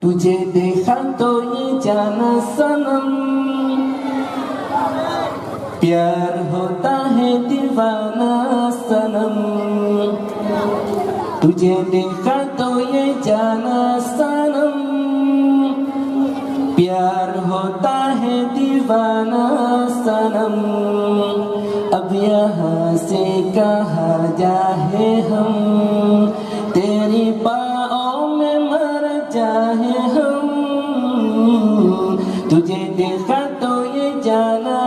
तुझे देखा तो ये जाना सनम, प्यार होता है दीवाना सनम। तुझे देखा तो ये जाना सनम, प्यार होता है दीवाना सनम। अब यहाँ से कहाँ जाए हम, तेरी बाहों में मर जाए हम। तुझे देखा तो ये जाना.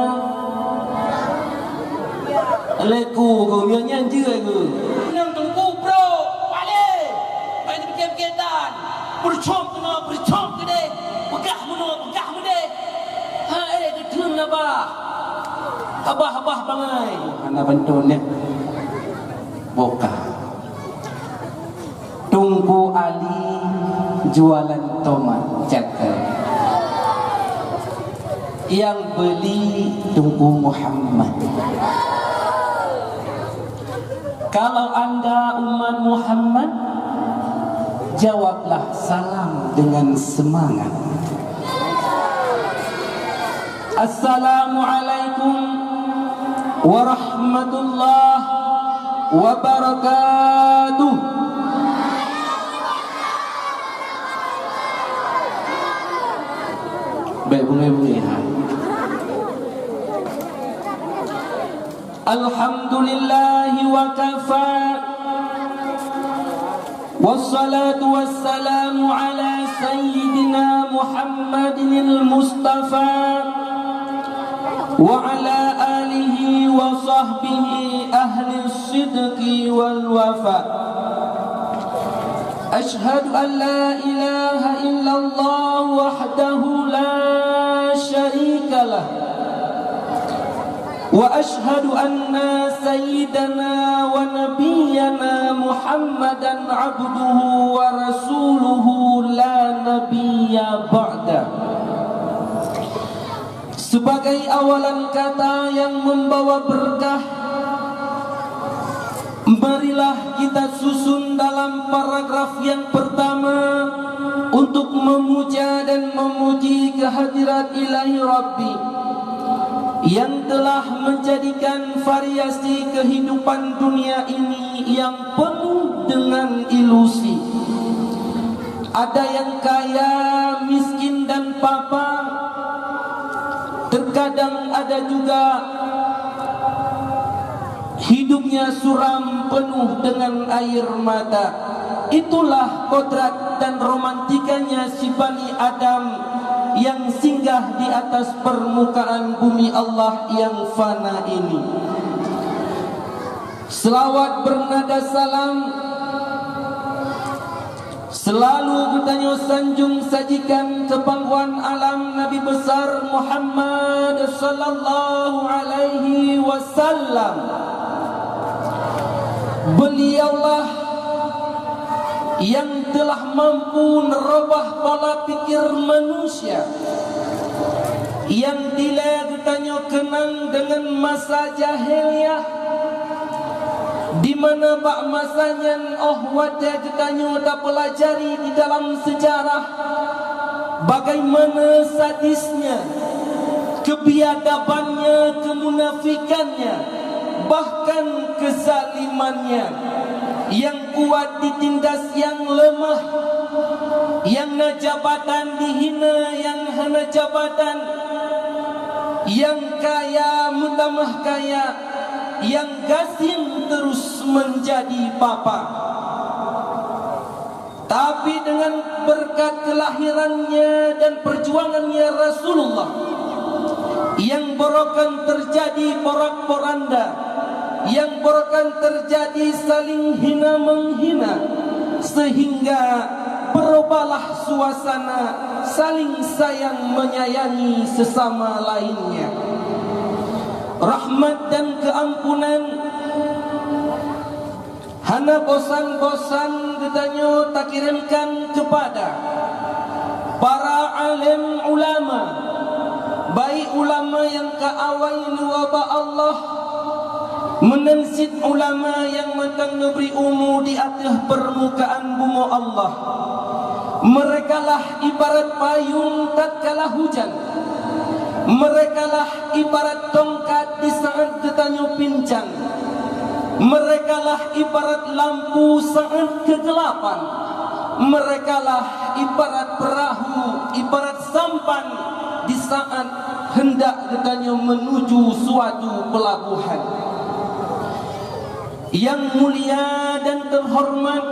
Leku kau nyanyi aku. Nang tunggu bro, balik. Main bikin-bikinan. Bercom kene. Pegah mene. Ha ketun apa? Abah bangai. Anak bentuknya boka. Tunggu Ali jualan tomat cakap. Yang beli Tunggu Muhammad. Kalau anda umat Muhammad, jawablah salam dengan semangat. Assalamualaikum warahmatullahi wabarakatuh. Baik bunga-bunga. Alhamdulillahi wa kafa, wassalatu wassalamu ala sayyidina Muhammadin al-Mustafa wa ala alihi wa sahbihi ahli sidqi wal wafa. Ashhadu an la ilaha illallah wahdahu la syarika lah, wa ashhadu anna sayyidana wa nabiyyana Muhammadan abduhu wa rasuluhu la nabiyya ba'da. Sebagai awalan kata yang membawa berkah, marilah kita susun dalam paragraf yang pertama untuk memuja dan memuji kehadirat Ilahi Rabbi yang telah menjadikan variasi kehidupan dunia ini yang penuh dengan ilusi. Ada yang kaya, miskin dan papa. Terkadang ada juga hidupnya suram penuh dengan air mata. Itulah kodrat dan romantikanya si Bani Adam yang singgah di atas permukaan bumi Allah yang fana ini. Selawat bernada salam selalu bertanya sanjung sajikan ke pangkuan alam Nabi besar Muhammad sallallahu alaihi wasallam. Beliaulah yang telah mampu merubah pola pikir manusia yang dila ditanya kenang dengan masa jahiliyah, di mana bak masanya wadah ditanya tak pelajari di dalam sejarah bagaimana sadisnya, kebiadabannya, kemunafikannya, bahkan kezalimannya. Yang kuat ditindas yang lemah, yang na jabatan dihina yang hana jabatan, yang kaya mutamah kaya, yang gasin terus menjadi papa. Tapi dengan berkat kelahirannya dan perjuangannya Rasulullah, yang barokan terjadi porak-poranda, yang barokan terjadi saling hina menghina, sehingga berubahlah suasana saling sayang menyayangi sesama lainnya. Rahmat dan keampunan hana bosan-bosan ditanya tak kirimkan kepada para alim ulama, baik ulama yang kaawain wabah Allah, menensid ulama yang matang memberi ilmu di atas permukaan bumi Allah, Merekalah ibarat payung tatkala hujan. Merekalah ibarat tongkat di saat getahnya pincang. Merekalah ibarat lampu saat kegelapan. Merekalah ibarat perahu, ibarat sampan di saat hendak getahnya menuju suatu pelabuhan. Yang mulia dan terhormat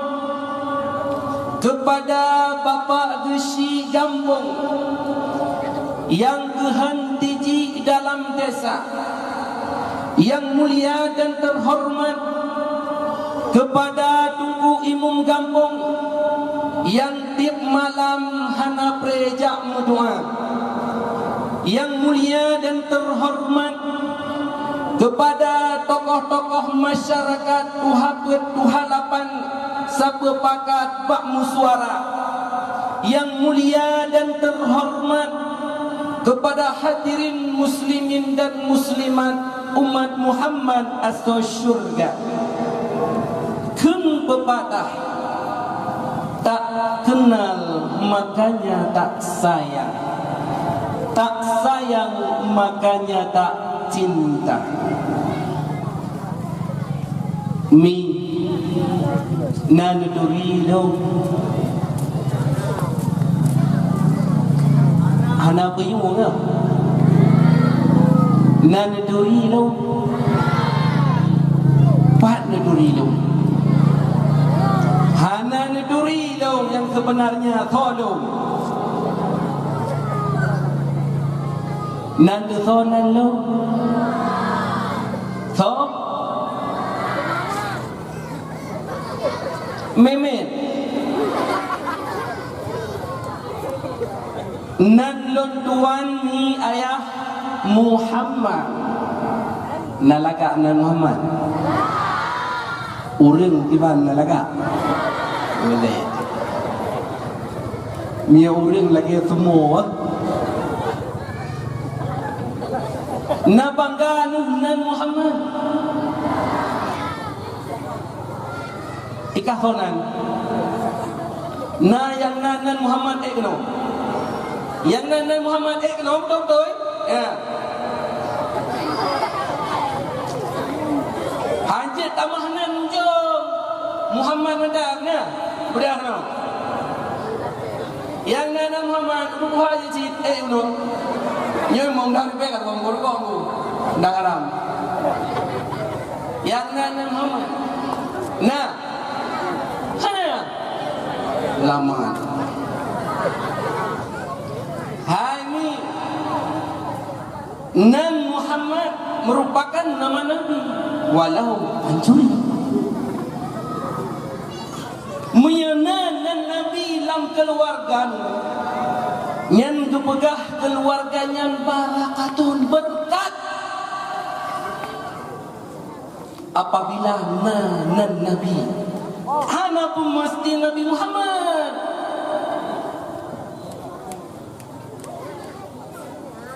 kepada Bapak Gesi Gambung yang kehantiji dalam desa. Yang mulia dan terhormat kepada Tunku Imam Gambung yang tiap malam hana prejak berdoa. Yang mulia dan terhormat kepada tokoh-tokoh masyarakat Tuhalapan Sapepakat Bak Muswara. Yang mulia dan terhormat kepada hadirin muslimin dan muslimat umat Muhammad asal syurga. Kun pepatah, tak kenal makanya tak sayang, tak sayang makanya tak cinta. Mi nanudurilo hana payung ngah nanudurilo pat nanudurilo hana nanudurilo yang sebenarnya tolong nandusonan lo so memet nan lontuan ni ayah Muhammad nalaga nan Muhammad urang tiban nalaga boleh mia urang lagi semua na bangga nan Muhammad ikahonan na yang nan Muhammad ekno yang nan Muhammad ekno betul ya hajat tamahnan jo Muhammad mendaknya bedah no yang nan Muhammad ruha ji ekno nyoy mong dak pe kat kong gorkong ku ndak aram yang nan Muhammad nah hana lama hai ni nan Muhammad merupakan nama Nabi walau hancur menyenan nan Nabi lam keluarga nyan kepegah keluarganya barakatun berkat apabila nan Nabi hana pun mesti Nabi Muhammad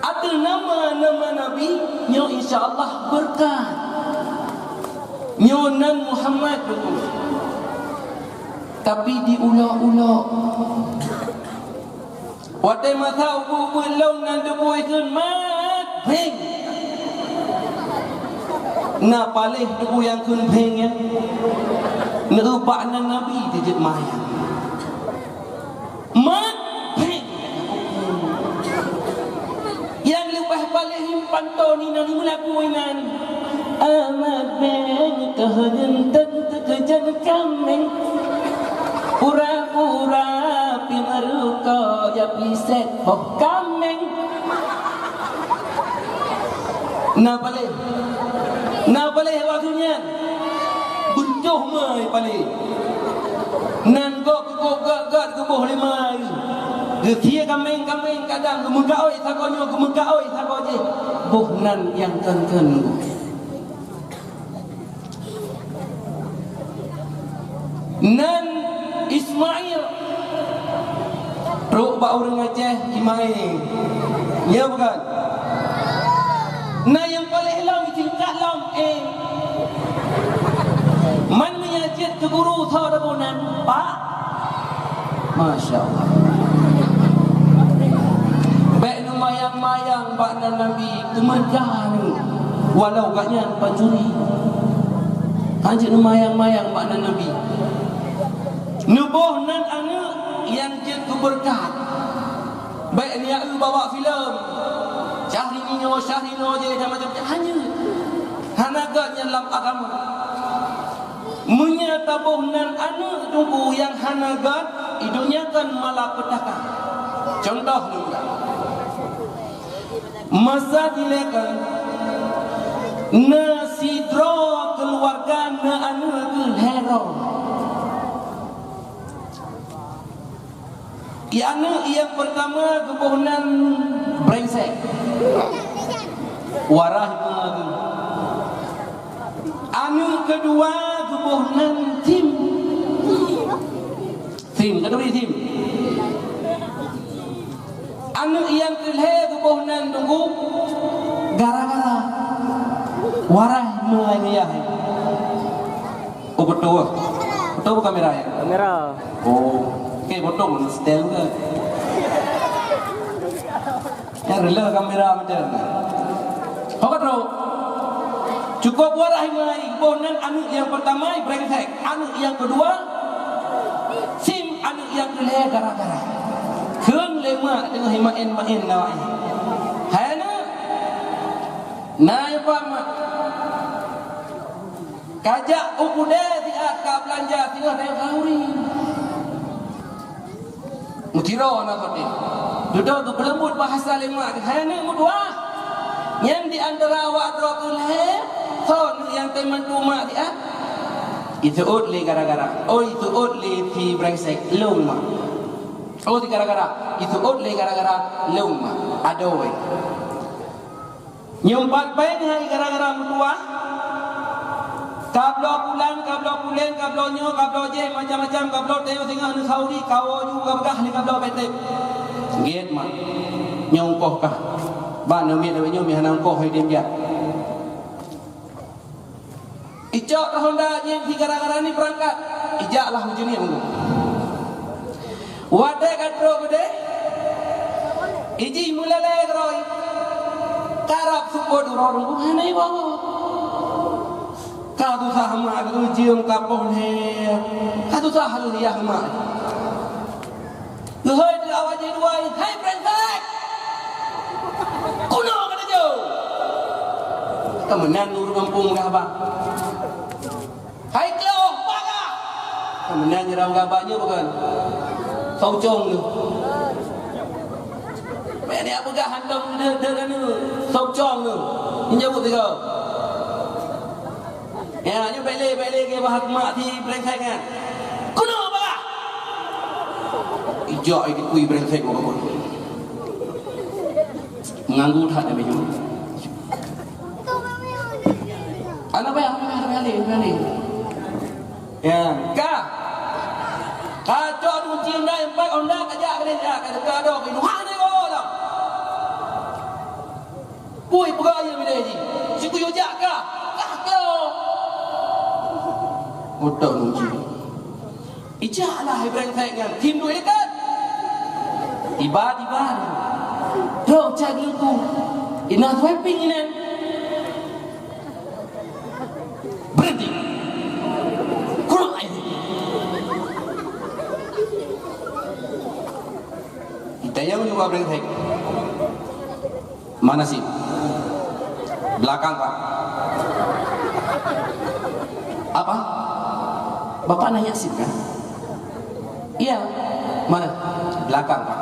ada nama Nabi nyo insyaAllah berkat nyo nan Muhammad dulu tapi diulak-ulak watai masa ubu law nan debu ikun mat peng na palih debu yang kun peng ya nerubak nan Nabi dijit maya mat peng yang lepas palih pantau ni nan melakuinan amat peng kehendak terkejar kameng pura-pura pimaruka ya piset boh kameng na palih waktunya buncuh mai palih nan gok ke boh limai getia kameng kadang kemuka oi sakonyo kemuka oi sakoje boh nan yang ken nan Ismail Ruk ba orang Aceh Ismail ya bukan nah yang paling lam tingkat lam man menyajid ke guru thadabunan pak Masya Allah. Baik nu mayang-mayang bakna Nabi kemergaan walau gaknya pacuri. Anjir nu mayang-mayang bakna Nabi. Nubuh nan anu yang je keberkat. Baik ni aku bawa filem. Syahrinyo je macam hanya hanagatnya dalam agama. Menyatabuh nan anu tunggu yang hanagat hidupnya kan malapetaka. Contoh juga. Masa dilekan nasidro keluarga na anu hero. Yang pertama kebohongan brengsek. Warah itu. Anu kedua kebohongan tim. Kedua tim. Anu yang kelih kebohongan tunggu gara-gara warah menganiaya. Oh betul. Betul bukan kamera ya? Kamera. Oh. Okay, potong style ke? Yang rela kamera macam mana? Kau kata cukup warah mengenai bonan anu yang pertama brengsek, anu yang kedua sim, anu yang kelih gara-gara. Keung lema dengan himain nawai. Hana, naik apa? Kajak ukude tiap kau belanja tinggal dari kauri. Mutiro anak kau duduk tu berlembut bahasa lima. Hanya mudua yang di antara awak dua son yang teman rumah dia itu outli gara-gara. Oh itu outli fi brengsek luma. Oh di gara-gara itu outli gara-gara luma. Adoy. Nyumpat baik hari gara-gara mudua. Kablo pulang, kablo pulen, kablo nyo, kablo je, macam-macam, kablo teo tengah ni sauri, kawo juga begah ni kablo betep. Giat mak, nyongkoh kah? Ba nomi dewe nyomi hanang koh hidim dia. Ijak Honda yang gara-gara ni berangkat, ijaklah macam ni munggu. Wadah kadro gede, iji mulai keroi, karap support orang bukan ni bawa. Kau tu sah mak tu cium kapung he, kau tu sah halu dia mak. Lehoi dia awak jadi dua, hai brengsek, kuno kena jauh. Kemenan nur kampung kah bang? Hai kau baga. Kemenan jeram gabaknya bukan? Saucong tu. Ini apa gah handong dia ni? Saucong tu. Ini jauh tiga. Ya, ni balik ke bahat mak di brengsek kan. Kuno apa? Ijak ikut kui brengsek apa pun. Menganggu tak dia baju. Anak balik. Ya, kah? Kacau tu cium dah empat onda kajak ke dia. Kata ada ke duha ni kau dah. Pui pegaya bila ji. Siku yo jak kah? Kah kau? Otak muji. Ijaklah brengsek kan. Tim duit dekat. Tiba. Terus cari tu. Ina sweeping ini. Berhenti. Kurang air. Kita yang juga brengsek. Mana sih? Belakang pak. Apa? Bapak nanya SIM kan? Iya. Mana? Belakang pak.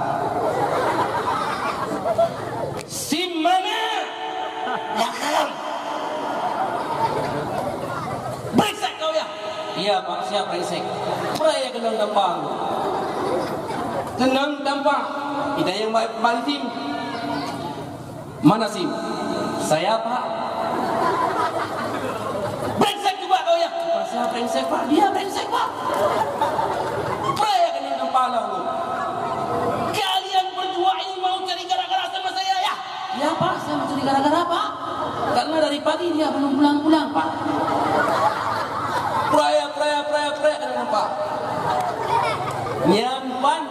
SIM mana? Belakang. Brengsek kau ya? Iya pak, siap brengsek. Peraya kenang tampang. Kenang tampang. Kita yang balik SIM. Mana SIM? Saya pak. Saya brengsek pak, dia brengsek pak. Peraya kenang kepala lu. Kalian berdua ini mau cari gara-gara sama saya ya? Ya pak, saya mau cari gara-gara pak. Karena dari pagi dia belum pulang-pulang pak. Peraya kenang pak. Nyampan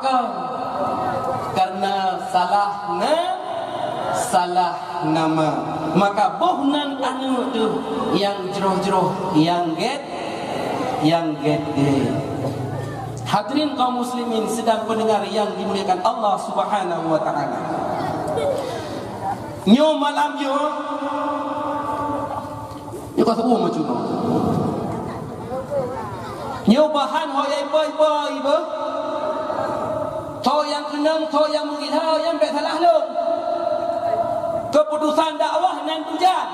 pakar karena salah nama. Maka bohnan anu tu yang jeroh-jeroh, yang gede. Hadirin kaum muslimin sedang pendengar yang dimuliakan Allah Subhanahu wa taala. Nyo malam yo kata macam tu. Nyo bahan hoyai boy be. Tho yang kenang, tho yang mengilha, yang baik salah lo. Keputusan dakwah nan tujan.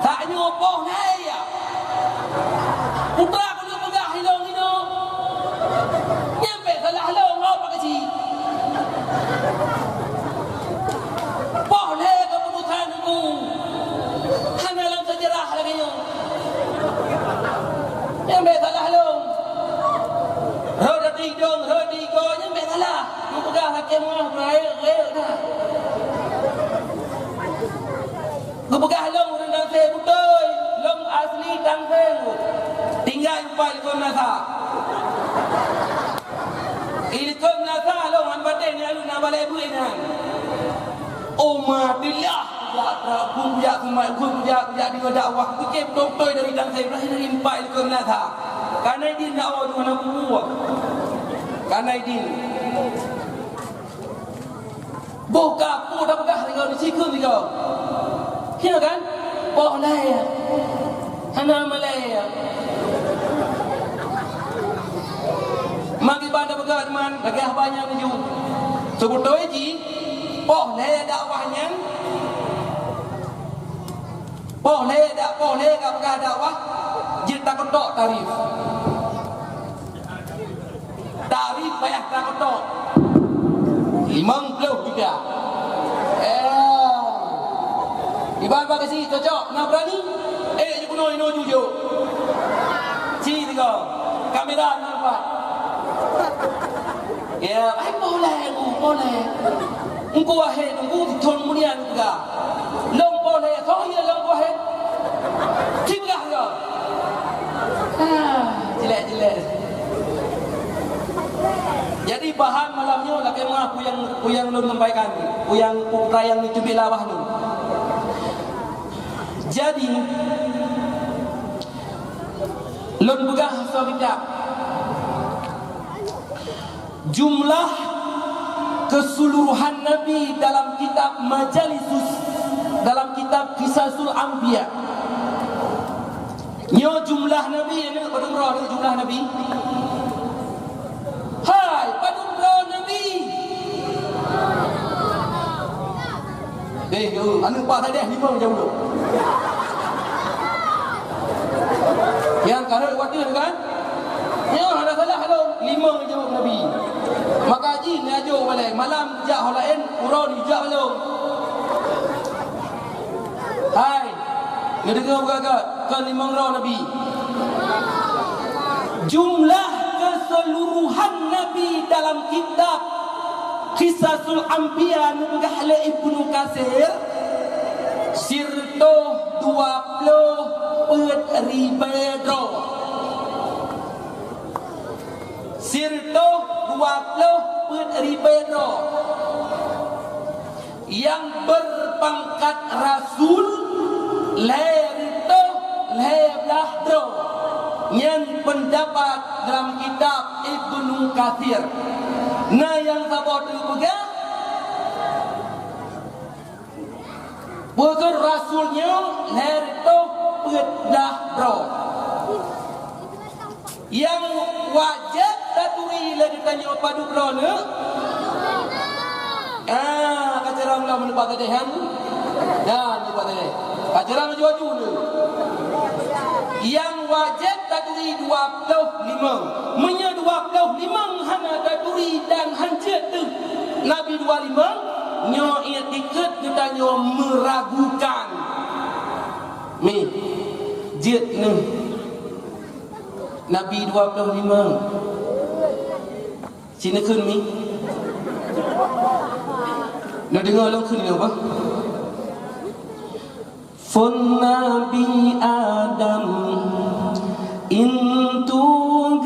Tak nyopoh nai ya. Putra aku dia megah hilong ini. Nyampe salah lo ngau pakai si. Boleh keputusan aku. Hanya dalam sejarah lagi ni. Nyampe salah lo. Roda tidong, nyampe salah. Mu megah hakim ngau raya dah. Gubegah long rendang saya betul. Long asli tang saya. Tinggal upah ilkom nasa. Ilkom nasa long han batin ni alu nak balai buih ni. Umadillah. Pun bijak kumai, pun bijak di dakwah. Kecil betul dari tang saya. Berhasil dari upah ilkom nasa. Karena dia dakwah dengan aku buah. Karena dia. Buka pun dah begah dengan sikun juga. Kira kan? Boleh. Hana Malaya. Magi bandar begat man, lagi banyak menuju. Sebut tu ji, boleh dakwahnya. Boleh tak begat dakwah. Jil tak ketok tarif. Tarif payah tak ketok. 50 juga. Iban pakai si cocok, nak berani? Je kuno ino jujur. Si tiga, kamera nampak. Ya, boleh. Engkau wahai, engkau ditun munian juga. Long boleh, kau ya long wahai. Tinggal ya. Jelek. Jadi bahan malamnya laki mah puyang lu sampaikan, puyang yang dicubi lawah lu. Jadi lun begah sahabat jumlah keseluruhan Nabi dalam kitab Majalisus, dalam kitab Qisasul Anbiya. Nyo jumlah Nabi ini padumrah ni jumlah Nabi. Hai padumrah Nabi. Anu pak tadi 5 jam dulu. Yang karut waktu kan? Ya ada salah kalau 5 jam Nabi. Maka haji ni ajo boleh malam jak holain urau ni jak belum. Hai. Ni dengar gagak kan 5 roh Nabi. Jumlah keseluruhan Nabi dalam kitab Qisasul Anbiya nunggah oleh Ibnu Katsir sirto 20 roh. Sirto 20 roh yang berpangkat Rasul lerito leblah roh. Yang pendapat dalam kitab Ibnu Katsir. Nah yang sabar tu pegang bukan Rasulnya lerito leblah roh. Yang wajib taturi lagi tanya padu krona. Kacarang lah menubat tadehan. Dan menubat tadeh. Kacarang jual ni. Yang wajib taturi 25. Menya 25 hana taturi dan hancur tu. Nabi 25 nyo etiket kita nyo meragukan. Mi jet ni. Nabi 25. Sini kun mi. Nak dengar long kun ni apa? Fun Nabi Adam intu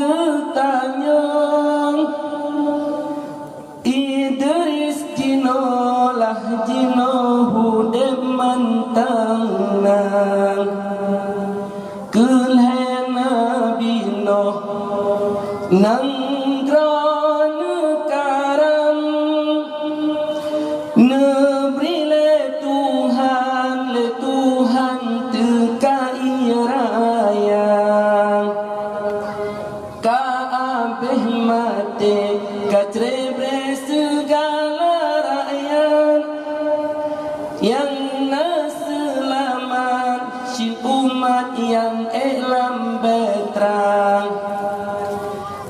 getanyang Kacrebre segala rakyat yang selamat, si umat yang elam berterang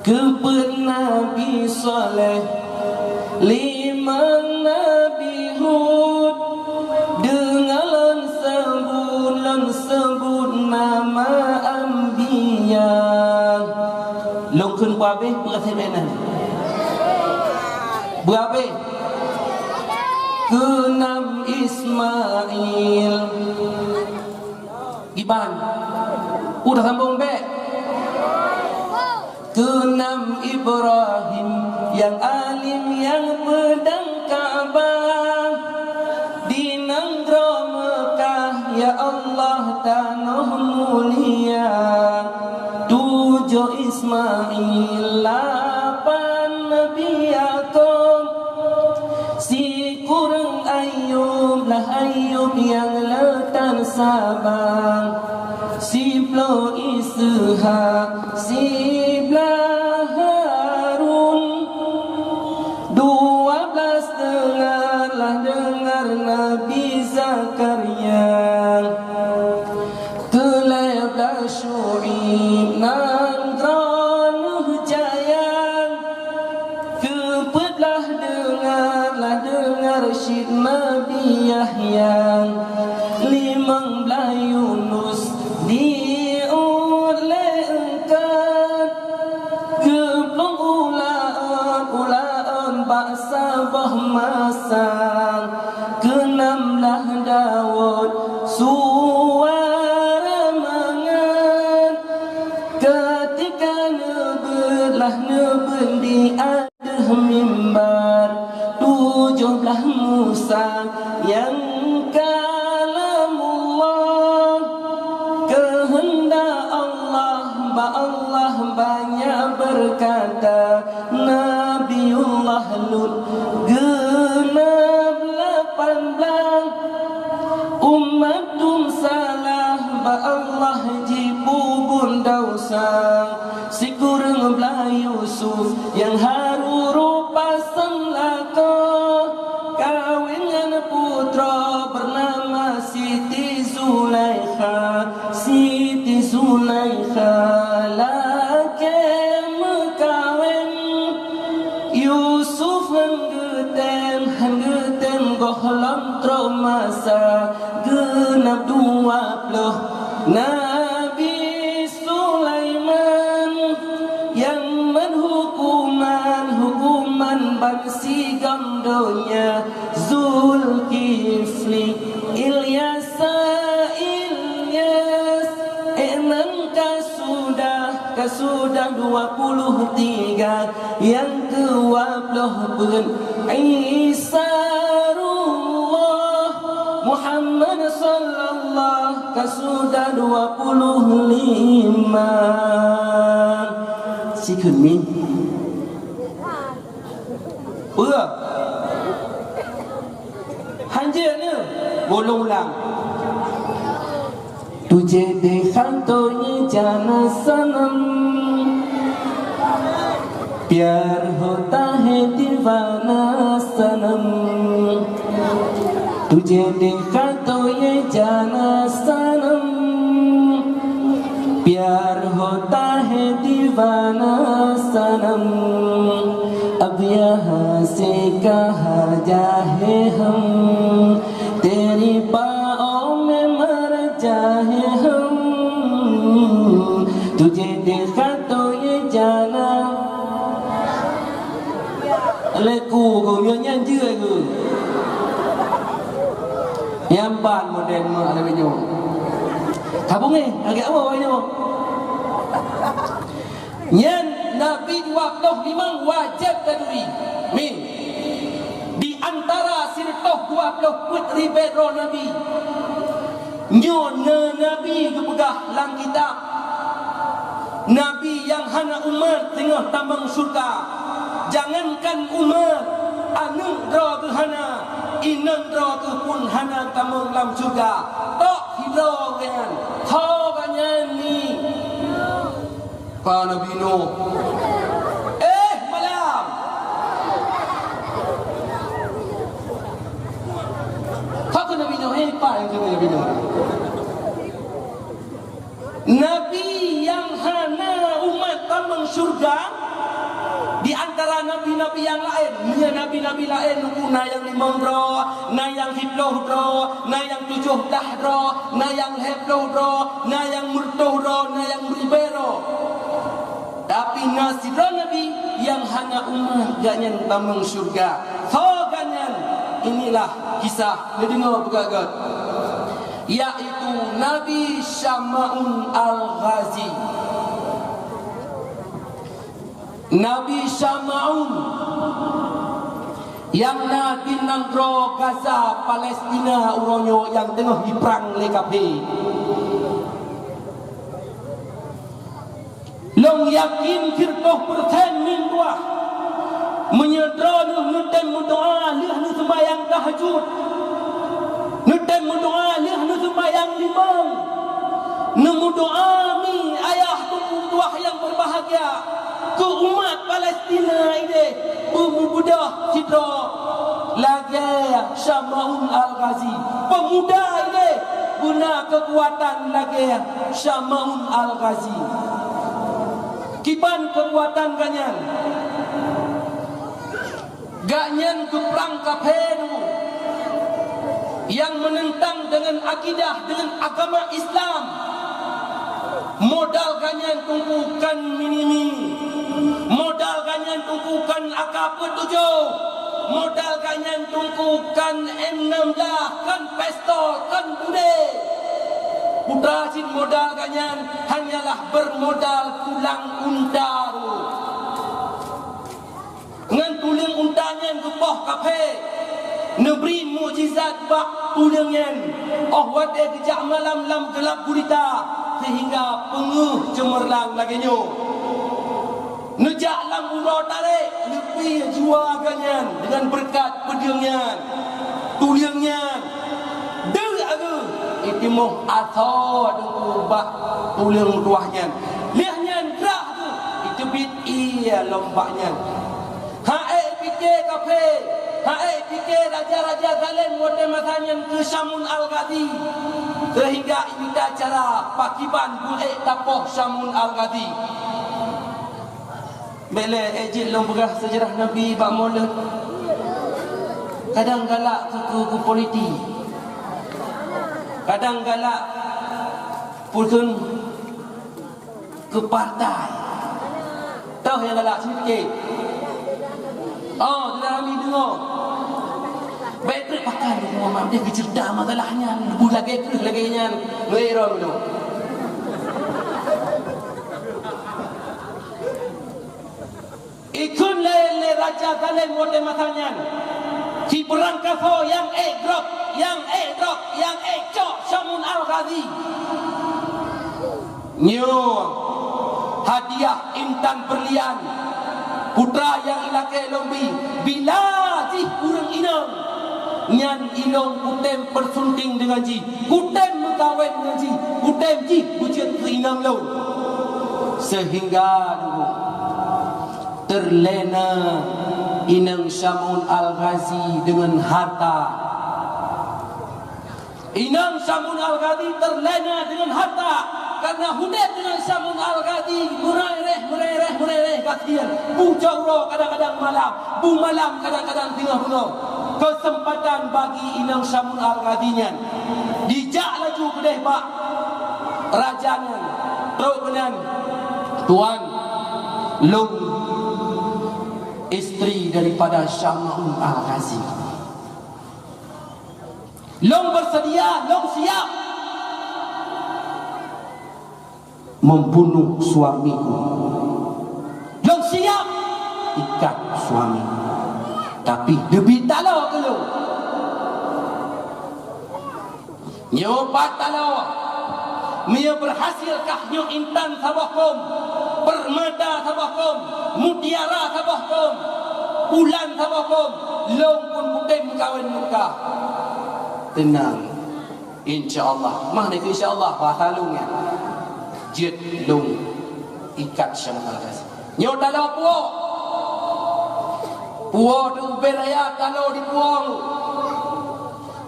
kepada Nabi Saleh, lima Nabi Hud dengan sebut nama Ambiya. Longkun buabe perhatian buabe Kenam Ismail Iban udah sambung be. Kenam Ibrahim yang alim yang pedang Ka'bah di negara Mekah, ya Allah tanah mulia. 7 Ismail, 8 Nabi Yaqub, si kurang Ayub lah Ayub yang letan Sabang, si Plo Ishak, si Blah Harun. 12 dengar Nabi Zakaria, 13 Syu'ib Nuh Jaya, 14 dengar Syed Nabi Yahya, 15 Yunus dioleh engkat, 20 ulaan baksa bahmasang, 16 Daud suara mangan, ketika nebelah di atas mimbar, 17 Musa yang kalamullah, kehendak Allah banyak berkata. Nabiullah Lut genap 18, umatum salah Allah jibubun dausa, si kurang belah Yusuf yang haru rupa semlaka, kawin dengan putra bernama Siti Zulaikha. Siti Zulaikha laki mekawin Yusuf hanggetem gohlam tromasa, genap 20 Nabi Sulaiman yang hukuman bangsi gamdonya, Zulkifli Ilyas sudah 23 yang ke-20 Isarullah Muhammad sallallahu sudah 25 si khẩn mi bữa hanje nữa vô lung lang. तुझे देखा तो ये जाना सनम, प्यार होता है दीवाना सनम। तुझे देखा तो ये जाना सनम, प्यार होता है दीवाना सनम। अब यहाँ से कहाँ जाए हम, तेरी पाँव में मर जाए हम। तुझे देखा तो ये जाना leku nyanyi juga ke yang ban modern mah ada video kabung ni agak apa ini nyan Nabi 25 wajib tadui min di antara sirtoh 20 putri bedro Nabi nyona Nabi kepegah lang kitab Nabi yang hana umat tengah tambang surga. Jangankan umat anu dra ke hana inang dra ke pun hana tamang lam surga. Tok hilo kan tho banyan ni pa Nabi Nuh malam lepak yang kena bina. Nabi yang hana umat tamang syurga di antara nabi-nabi yang lain, nabi-nabi lain na yang 5 dro, na yang 10 dro, na yang 17 dro, na yang 10 dro, na yang 10 dro, na yang 1000 dro. Tapi nasibra nabi yang hanya umat ganyan tamang syurga. So ganyan inilah kisah dengar begagat, yaitu Nabi Syama'un Al-Ghazi. Nabi Syama'un yang Nabi nangro Gaza Palestina uronyo yang tengah diperang lekape. Long yakin kirkoh persen min buah menyedra nutem mendoa lih nu sembayang tahajud, nutem mendoa lih nu sembayang limang, nemu doa mi ayah tubuh buah yang berbahagia ke umat Palestina ini pemuda Sidra lagi Syama'un Al-Ghazi. Pemuda ini guna kekuatan lagi Syama'un Al-Ghazi. Kiban kekuatan ganyan ke perang kafir yang menentang dengan akidah, dengan agama Islam. Modal ganyan tumpukan minimi, modal ganyan tumpukan AK-47, modal ganyan tumpukan M16, kan pistol, kan bude. Putra sin modal ganyan hanyalah bermodal tulang unta. Ngan tulang untanya gepoh kafe, neberi mukjizat bak tulangnya. Oh wate kejak malam lam gelap gulita sehingga penguh cemerlang laginya. Nejak lam urau tarik lebih jua ganyan dengan berkat pedangnya, tulangnya. Deng aga itimuh atau ubah tulang ruahnya. Liahnya gerak tu itu bit ia lombaknya. Fikir kafe, fikir raja-raja zalim model masanya ke Syama'un Al-Ghazi sehingga ini cara pakiban buik tapoh Syama'un Al-Ghazi. Bila ejit lombagah sejarah Nabi Pak Maulid kadang galak ke politik, kadang galak pun ke partai. Tahu yang galak sini fikir. Oh, dalam ini dengar. Baik terus pakai ni Muhammad dia kecerdak masalahnya. Lebu lagi terus lagi nya. Ngeirong tu. Ikun le raja zalim model masanya. Si perang kafir yang drop, yang cok Syama'un Al-Ghazi. Nyo hadiah intan berlian. Putra yang ilakai lombi bila ji kurang inang nyan inong kutem persunting dengan ji, kutem mengkawin dengan ji, kutem ji bujian ke inang laun sehingga terlena inang Syama'un Al-Ghazi dengan harta. Inang Syama'un Al-Ghazi terlena dengan harta karena hudet dengan Syama'un Al-Ghazi mereh kasihan. Bu jawro kadang-kadang malam, bu malam kadang-kadang tengah bunuh. Kesempatan bagi inang Syama'un Al-Ghazi-nya dijak laju kedai pak rajanya teruk kenan tuan long isteri daripada Syama'un Al-Ghazi. Long bersedia, long siap membunuh suamiku. Long siap ikat suami. Tapi debit talo kalau nyobat talo Mia berhasilkah nyo intan sabahkom, permata sabahkom, mutiara sabahkom, ulan sabahkom, long pun bukan kawin muka. Tenang, insyaAllah. Mana itu insyaAllah bahasa lungnya jet long ikat Syama'un Al-Ghazi. Nyo talo puo tu beraya talo di puang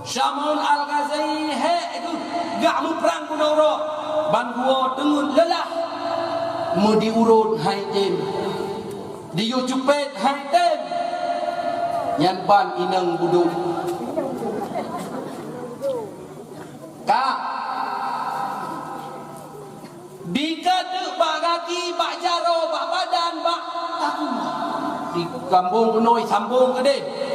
Syamun Al-Ghazali itu gak mu perang kunoro ban gua tengun lelah mu diurut haitem di Yujupet haitem yan ban inang buduk ka dikata bak kaki bak jaro bak badan bak taku di kampung penoi sambung gede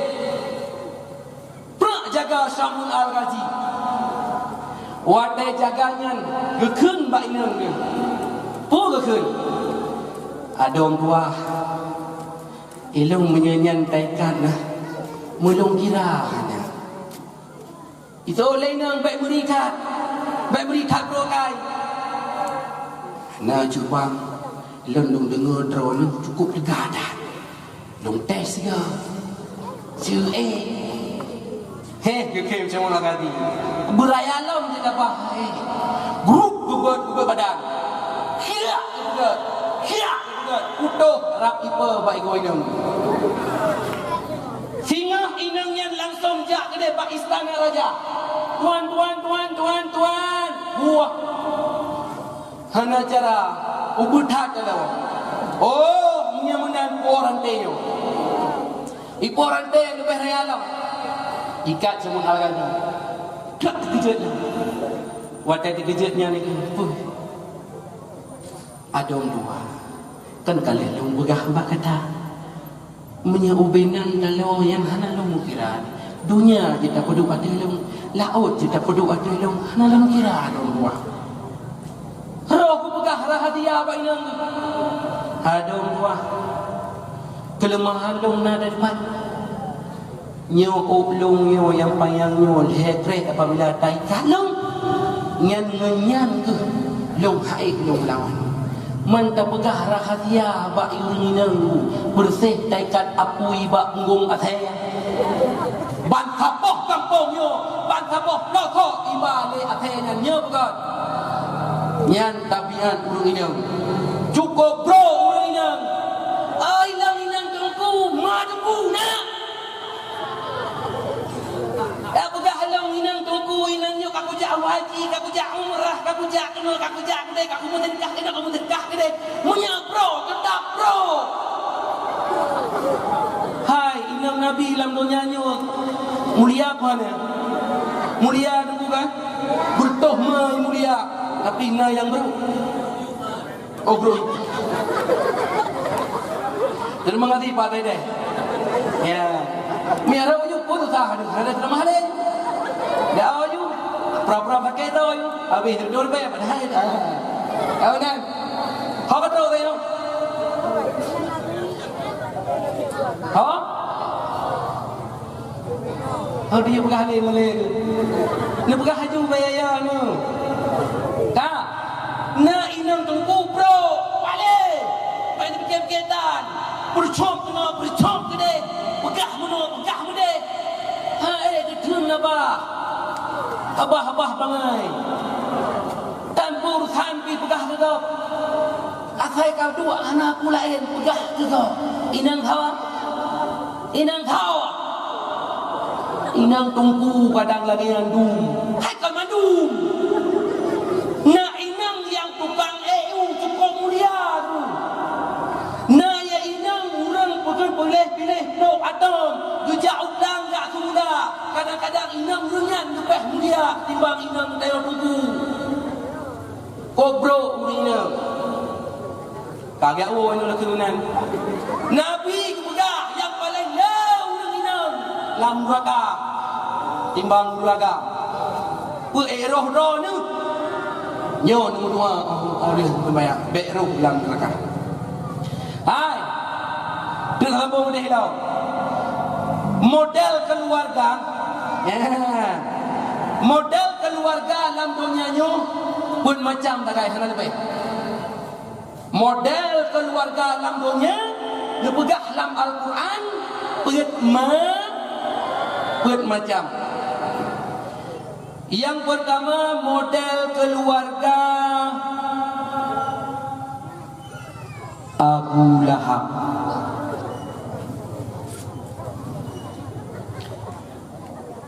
jaga Syamun Al-Ghazi wadai jaganyan gekun bak inang ni pu gekun adong dua ilung menyanyan taikan mulung kira itu lainang baik berikat berokai na cubang lendung dengar drone cukup degadan long tes ke siu heh ke macam mana tadi beraya alam je apa grup gugut badan kia gugut utuh rap ipa baik go inang singa inang yang langsung jak ke pak istana raja tuan buah hana cara ubuthat adalah oh nyamunan orang teyo iporan te lebih realam ikat Syamun Al-Ghazi tak terkejutnya wadah terkejutnya ni ada orang dua kan kalian yang begah mbak kata menyaubinan kalau yang hana long kira dunia kita perlu ada long laut kita perlu ada long hana long kira ada orang dua roh ku begah rahasia apa inang ada orang dua kelemahan long nada depan nyo oblong nyo yang payang nyo hekret apabila tai kalong nyan ke long haik long lawan man ta pegah rahasia ba irinang bersih taikat apui ba nggung athe ban kapoh kampung nyo ban kapoh loko iba le athe nyan nyo begot nyan tabian urung inang cukup bro urung inang ai lang inang tengku madembu nak aku dah halang inang tunggu inang nyo kaku jak haji kaku jak umrah kaku jak kena kaku jak kedai kaku mentekah kedai munya bro ketap bro hai inang nabi lam dunia nyo mulia apa ni mulia tunggu kan bertoh mai mulia tapi na yang bro oh bro terima kasih Pak Dede ya miara uju putus sah ada terima kasih dah uju pra pakai tu uju habis tidur be padahal kau kan kau kata tu no dia pegah ni malay ni pegah haju bayaya ni tak na inang tunggu bro balik main bikin-bikinan bercom gede pegah muda ha ketun abah bangai tanpa urusan pi pegah ke asai kau dua anak pula lain pegah ke inang kau inang tunggu kadang lagi yang dum hai kau mandum na inang yang tukang EU cukup mulia tu na ya inang orang boleh pilih no atom jujak udang gak semula kadang-kadang inang rengan lebih mulia timbang inang tayo tunggu kobro urina kagak ini lah kerunan nabi kepegah yang paling lau urang inang lam neraka timbang neraka roh ni nyo nombor dua dia membayar baik roh dalam neraka hai dia sambung dia hilau model keluarga model keluarga dalam dunia nyo pun macam tak kaya sana lebih model keluarga dalam dunia dia pegah dalam Al-Quran pet macam yang pertama model keluarga Abu Lahab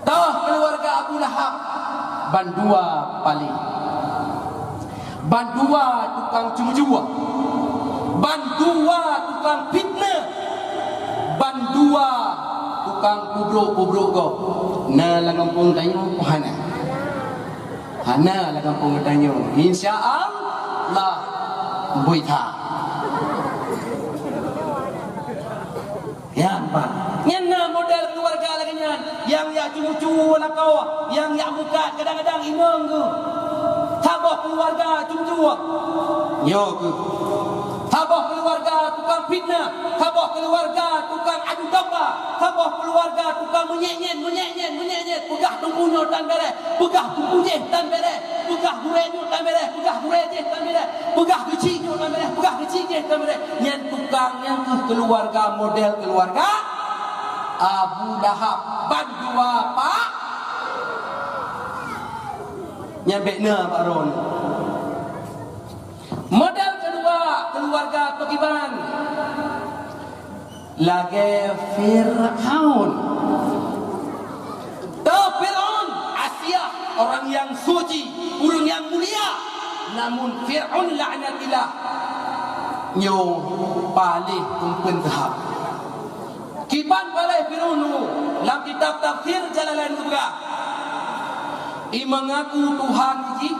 tahu keluarga Lahab bandua paling, bandua tukang cuma-cuma, bandua tukang fitnah, bandua tukang kubruk-kubruk go. Na la kampung tanyo hana. Hana la kampung tanyo. Insya-Allah buita. Ya, Pak. Nyana model keluarga lagi nyan, yang ya cucu nak kau, yang ya buka kadang-kadang inong ke. Tabah keluarga cucu. Yo ke. Tabah keluarga tukang fitnah, tabah keluarga tukang adu domba, tabah keluarga tukang menyet-nyet, pegah tumpunya tan bere, pegah tumpunya tan bere, pegah gurenyo tan bere, pegah gurenyo tan bere, pegah kecilnya tan bere, pegah kecilnya tan bere. Nyen tukang yang ke keluarga model keluarga Abu Lahab bandua pak. Nyen bekna Pak Ron. Model kedua keluarga Tokiban lagi Fir'aun. Fir'aun Asia orang yang suci, orang yang mulia, namun Fir'aun laknatillah nyo paling kumpul tahap. Kiban balai Fir'aun dalam kitab tafsir Jalalain Kubra. I mengaku Tuhan ji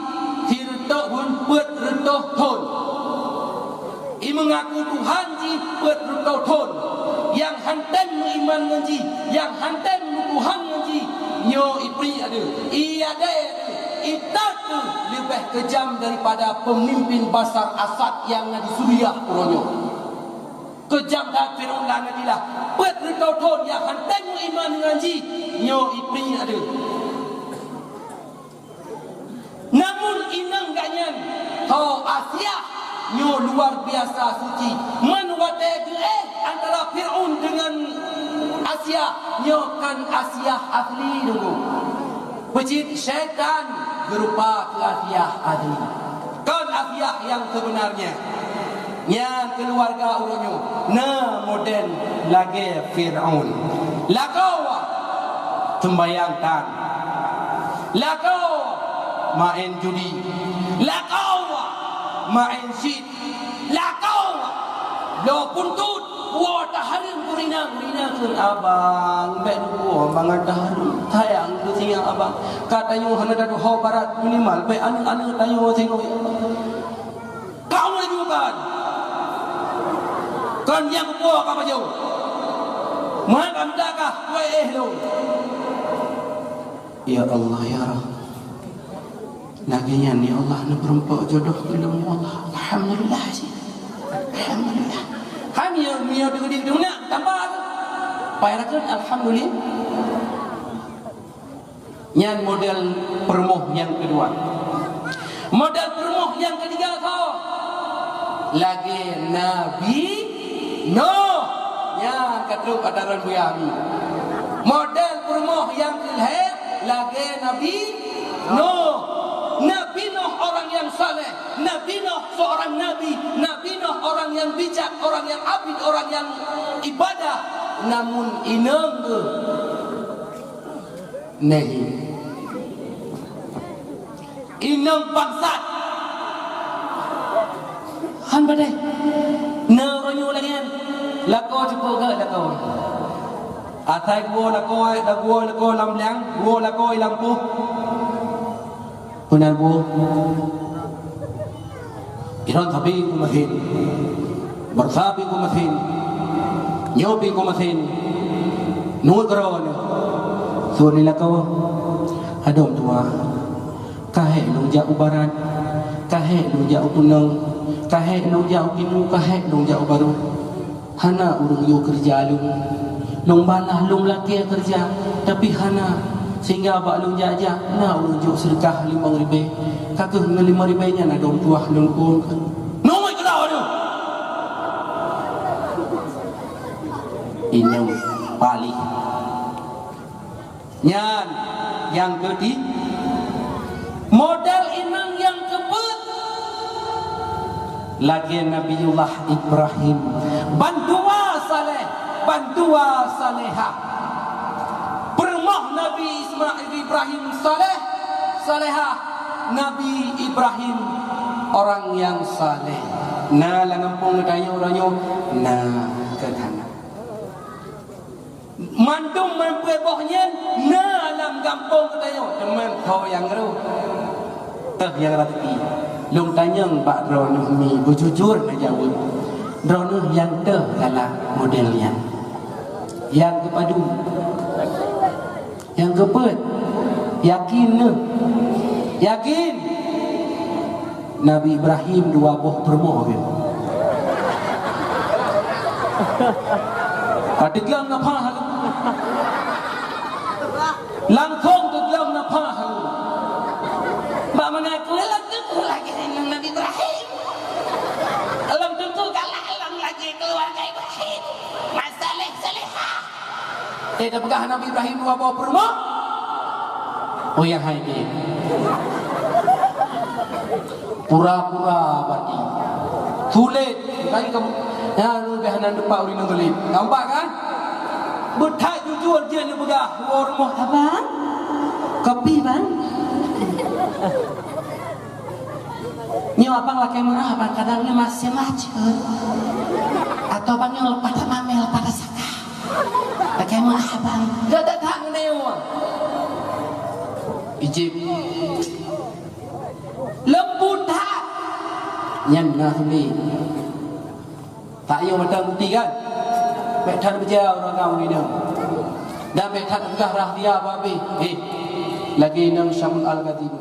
hirto hun pet rentoh thon. I mengaku Tuhan ji pet rentoh thon. Yang hanten iman ngaji, yang hanten Tuhan ngaji, nyo ipri ada. I ada itu lebih kejam daripada pemimpin Bashar Assad yang di Suriah puronyo. Kejam dah Fir'aun laknatillah. Pet rentoh thon yang hanten iman ngaji, nyo ipri ada. Namun inang ganyan ho Asia nyo luar biasa suci. Man wate antara Fir'aun dengan Asia nyo kan Asia asli dulu. Pecit syaitan berupa ke Asia asli. Kan Asia yang sebenarnya. Yang keluarga urunyo na model lagi Fir'aun. Lakau sembayangkan. Lakau main judi, lakau main sit, lakau lo puntut buat harim kurina kun abang bet buah bangat harum tayang tu siang abang katanya hana dadu ho barat minimal be anu tayo sino kau lagi bukan kan yang buah apa jauh mana mendakah lo ya Allah ya Rabb. Laginya ni Allah nak berempat jodoh belum Allah. Alhamdulillah sih. Alhamdulillah. Kami yang di dunia tambah payahkan alhamdulillah. Yang model permoh yang kedua. Model permoh yang ketiga kau. Lagi Nabi Nuh. Yang ketruk adaran buyami. Model permoh yang kelihir lagi Nabi Nuh. Nabi Nuh orang yang saleh, Nabi Nuh seorang nabi, Nabi Nuh orang yang bijak, orang yang abid, orang yang ibadah. Namun inang nahi, inang bangsat. Han badai, naronyo langan, lakau cukup ke lakau. Atai gua lakau lamlang, gua lakau lampu. Benar bu, Iran tapi kumasin, bersabi kumasin, nyobi kumasin, nungguron, so nila kau, adom tua, kahe nung jauh barat, kahe nung jauh tunang, kahe nung jauh timu, kahe nung jauh baru, hana urung yo kerja lung balah lung laki kerja, tapi hana. Sehingga abak lu jajak na unjuk sedekah 5,000 kakek dengan 5,000 nya na dong tuah lung pun kan nomoi kedau tu inang pali nyan yang ketiga model inang yang kebet lagi Nabiullah Ibrahim bandua saleh bandua salehah Nabi Ismail Ibrahim saleh, salehah. Nabi Ibrahim orang yang saleh. Nah, la ngampung tanya orangnya, nah kedana. Mandum mempuebohnya, nah lam kampung tanya, teman kau yang ru. Teh yang rati. Long tanya Pak Dronuh mi bujujur na jawab. Dronuh yang teh kalah modelnya. Yang kepadu. Yang kepet. Yakin ne. Yakin. Nabi Ibrahim dua boh bermoh gitu. Kadiglang na pahal. Langkong diglang na pahal. Mbak mengaku lagi dengan Nabi Ibrahim. Alam tentu kalah alam lagi keluarga Ibrahim. Masalah salihah. Tidak pegah Nabi Ibrahim dua boh bermoh. Oh yang hai dia. Pura-pura berarti tulit kali kamu ya lu behanan depan uri nanggelit nampak kan betai jujur dia ni begah rumah abang kopi bang ni abang laki murah abang kadangnya masih macet atau abang yang lepas mamel pada saka laki murah abang gak datang newa ijib lembut tak nyan nah ni tak yo macam bukti kan mek than berjaya orang kau ni dah dan mek than begah rahdia babi lagi nang Syamul Al-Ghazali